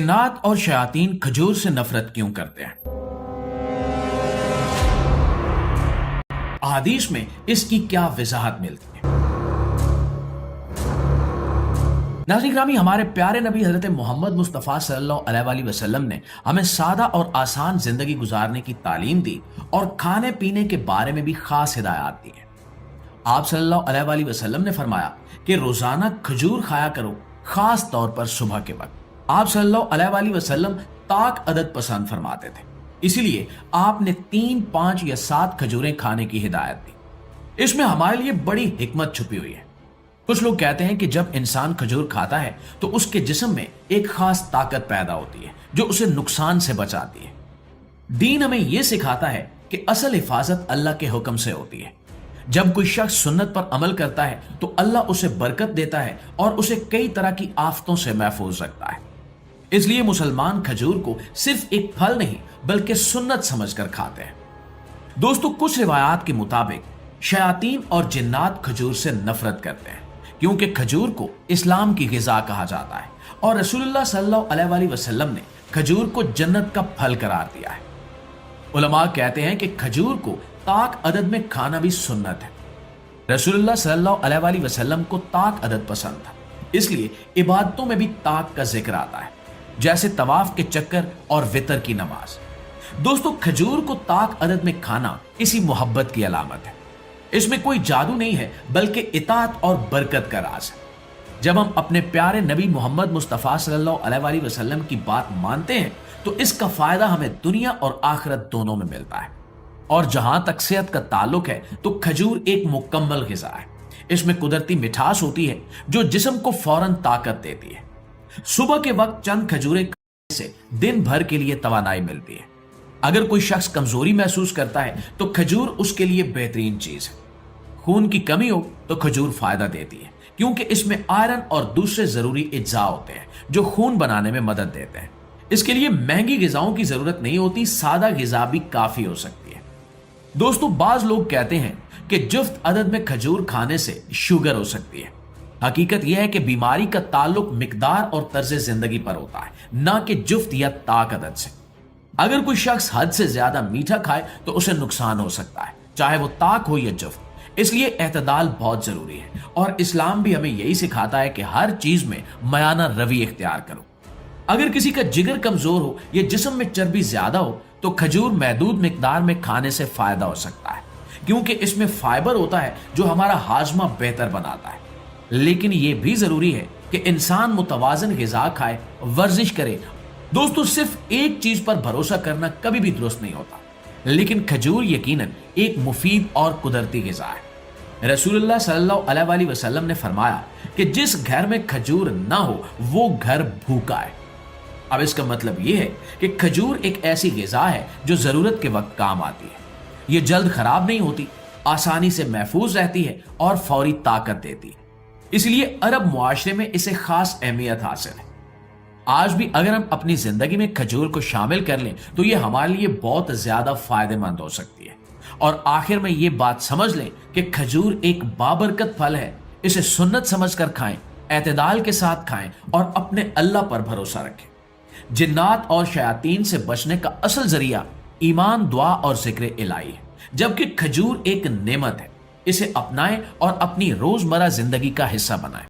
जिन्नात और शयातीन खजूर से नफरत क्यों करते हैं? अहादीस में इसकी क्या वजाहत मिलती है? नाज़रीन ग्रामी, हमारे प्यारे नबी हजरत मोहम्मद मुस्तफ़ा सल्लल्लाहु अलैहि वसल्लम ने हमें सादा और आसान जिंदगी गुजारने की तालीम दी और खाने पीने के बारे में भी खास हिदायत दी है। आप सल्लल्लाहु अलैहि वसल्लम ने फरमाया कि रोजाना खजूर खाया करो, खास तौर पर सुबह के वक्त। आप सल्लल्लाहु अलैहि वसल्लम ताक अदद पसंद फरमाते थे, इसीलिए आपने 3, 5 या 7 खजूरें खाने की हिदायत दी। इसमें हमारे लिए बड़ी हिकमत छुपी हुई है। कुछ लोग कहते हैं कि जब इंसान खजूर खाता है तो उसके जिस्म में एक खास ताकत पैदा होती है जो उसे नुकसान से बचाती है। दीन हमें यह सिखाता है कि असल हिफाजत अल्लाह के हुक्म से होती है। जब कोई शख्स सुन्नत पर अमल करता है तो अल्लाह उसे बरकत देता है और उसे कई तरह की आफतों से महफूज रखता है। इसलिए मुसलमान खजूर को सिर्फ एक फल नहीं बल्कि सुन्नत समझकर खाते हैं। दोस्तों, कुछ रिवायात के मुताबिक शयातीन और जिन्नात खजूर से नफरत करते हैं क्योंकि खजूर को इस्लाम की गिजा कहा जाता है और रसूलुल्लाह सल्लल्लाहु अलैहि वसल्लम ने खजूर को जन्नत का फल करार दिया है। उलमा कहते हैं कि खजूर को ताक अदद में खाना भी सुन्नत है। रसूलुल्लाह सल्लल्लाहु अलैहि वसल्लम को ताक अदद पसंद था, इसलिए इबादतों में भी ताक का जिक्र आता है, जैसे तवाफ के चक्कर और वितर की नमाज। दोस्तों, खजूर को ताक अदद में खाना इसी मोहब्बत की अलामत है। इसमें कोई जादू नहीं है बल्कि इताअत और बरकत का राज है। जब हम अपने प्यारे नबी मोहम्मद मुस्तफ़ा सल्लल्लाहु अलैहि वसल्लम की बात मानते हैं तो इसका फायदा हमें दुनिया और आखिरत दोनों में मिलता है। और जहां तक सेहत का ताल्लुक है तो खजूर एक मुकम्मल ग़िज़ा है। इसमें कुदरती मिठास होती है जो जिस्म को फौरन ताकत देती है। सुबह के वक्त चंद खजूरें खाने से दिन भर के लिए तवानाई मिलती है। अगर कोई शख्स कमजोरी महसूस करता है तो खजूर उसके लिए बेहतरीन चीज है। खून की कमी हो तो खजूर फायदा देती है क्योंकि इसमें आयरन और दूसरे जरूरी अज्जा होते हैं जो खून बनाने में मदद देते हैं। इसके लिए महंगी ग़िज़ाओं की जरूरत नहीं होती, सादा ग़िज़ा भी काफी हो सकती है। दोस्तों, बाज लोग कहते हैं कि जुफ्त अदद में खजूर खाने से शुगर हो सकती है। हकीकत यह है कि बीमारी का ताल्लुक मिकदार और तर्ज जिंदगी पर होता है, ना कि जुफ्त या ताक अदद से। अगर कोई शख्स हद से ज्यादा मीठा खाए तो उसे नुकसान हो सकता है, चाहे वो ताक हो या जुफ्त। इसलिए एतदाल बहुत जरूरी है और इस्लाम भी हमें यही सिखाता है कि हर चीज में मयाना रवि इख्तियार करो। अगर किसी का जिगर कमजोर हो या जिस्म में चर्बी ज्यादा हो तो खजूर महदूद मिकदार में खाने से फायदा हो सकता है क्योंकि इसमें फाइबर होता है जो हमारा हाजमा बेहतर बनाता है। लेकिन यह भी जरूरी है कि इंसान मुतवाजन ग़िज़ा खाए, वर्जिश करे। दोस्तों, सिर्फ एक चीज पर भरोसा करना कभी भी दुरुस्त नहीं होता, लेकिन खजूर यकीनन एक मुफीद और कुदरती ग़िज़ा है। रसूलुल्लाह सल्लल्लाहु अलैहि वसल्लम ने फरमाया कि जिस घर में खजूर ना हो वो घर भूखा है। अब इसका मतलब यह है कि खजूर एक ऐसी ग़िज़ा है जो जरूरत के वक्त काम आती है। ये जल्द खराब नहीं होती, आसानी से महफूज रहती है और फौरी ताकत देती है। इसलिए अरब मुआशरे में इसे खास अहमियत हासिल है। आज भी अगर हम अपनी जिंदगी में खजूर को शामिल कर लें तो यह हमारे लिए बहुत ज्यादा फायदेमंद हो सकती है। और आखिर में ये बात समझ लें कि खजूर एक बाबरकत फल है। इसे सुन्नत समझकर खाएं, एतदाल के साथ खाएं और अपने अल्लाह पर भरोसा रखें। जिन्नात और शयातीन से बचने का असल जरिया ईमान, दुआ और जिक्र इलाही है, जबकि खजूर एक नेमत है। इसे अपनाएं और अपनी रोजमर्रा जिंदगी का हिस्सा बनाएं।